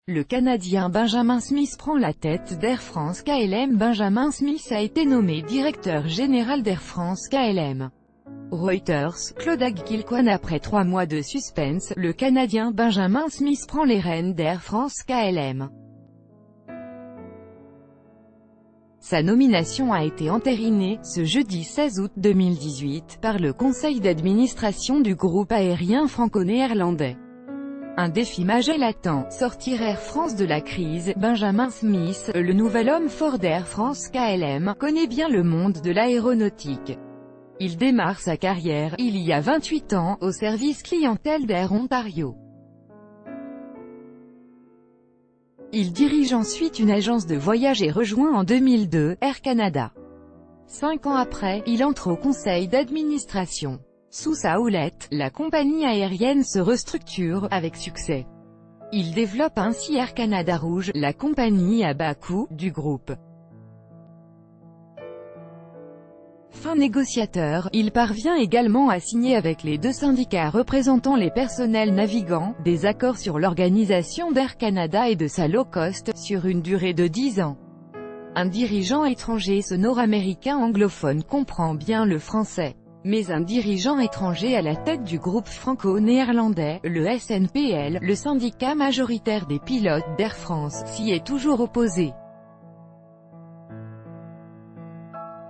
Le Canadien Benjamin Smith prend la tête d'Air France KLM. Benjamin Smith a été nommé directeur général d'Air France KLM. Reuters, Claude Kilcoin. Après 3 mois de suspense, le Canadien Benjamin Smith prend les rênes d'Air France KLM. Sa nomination a été entérinée, ce jeudi 16 août 2018, par le conseil d'administration du groupe aérien franco-néerlandais. Un défi majeur l'attend, sortir Air France de la crise. Benjamin Smith, le nouvel homme fort d'Air France KLM, connaît bien le monde de l'aéronautique. Il démarre sa carrière, il y a 28 ans, au service clientèle d'Air Ontario. Il dirige ensuite une agence de voyage et rejoint en 2002, Air Canada. 5 ans après, il entre au conseil d'administration. Sous sa houlette, la compagnie aérienne se restructure, avec succès. Il développe ainsi Air Canada Rouge, la compagnie à bas coût, du groupe. Fin négociateur, il parvient également à signer avec les 2 syndicats représentant les personnels navigants, des accords sur l'organisation d'Air Canada et de sa low-cost, sur une durée de 10 ans. Un dirigeant étranger. Ce nord-américain anglophone comprend bien le français. Mais un dirigeant étranger à la tête du groupe franco-néerlandais, le SNPL, le syndicat majoritaire des pilotes d'Air France, s'y est toujours opposé.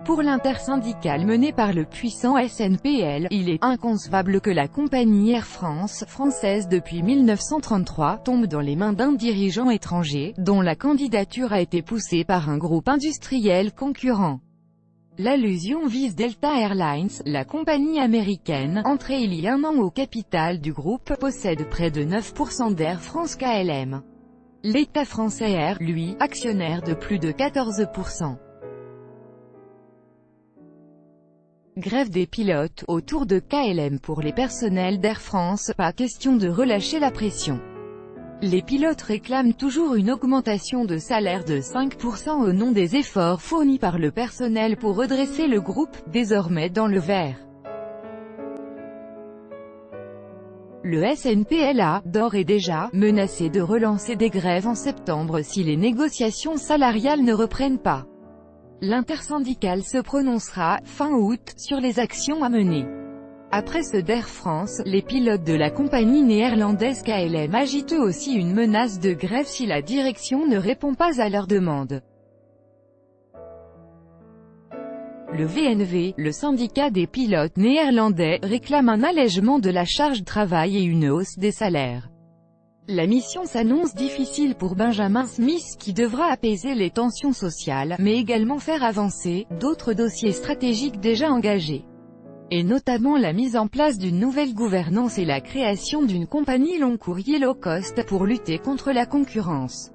Pour l'intersyndicale menée par le puissant SNPL, il est inconcevable que la compagnie Air France, française depuis 1933, tombe dans les mains d'un dirigeant étranger, dont la candidature a été poussée par un groupe industriel concurrent. L'allusion vise Delta Airlines, la compagnie américaine, entrée il y a 1 an au capital du groupe, possède près de 9% d'Air France KLM. L'État français est, lui, actionnaire de plus de 14%. Grève des pilotes, autour de KLM pour les personnels d'Air France, pas question de relâcher la pression. Les pilotes réclament toujours une augmentation de salaire de 5% au nom des efforts fournis par le personnel pour redresser le groupe, désormais dans le vert. Le SNPL a, d'ores et déjà, menacé de relancer des grèves en septembre si les négociations salariales ne reprennent pas. L'intersyndicale se prononcera, fin août, sur les actions à mener. Après ceux d'Air France, les pilotes de la compagnie néerlandaise KLM agitent eux aussi une menace de grève si la direction ne répond pas à leurs demandes. Le VNV, le syndicat des pilotes néerlandais, réclame un allègement de la charge de travail et une hausse des salaires. La mission s'annonce difficile pour Benjamin Smith qui devra apaiser les tensions sociales, mais également faire avancer d'autres dossiers stratégiques déjà engagés. Et notamment la mise en place d'une nouvelle gouvernance et la création d'une compagnie long courrier low-cost pour lutter contre la concurrence.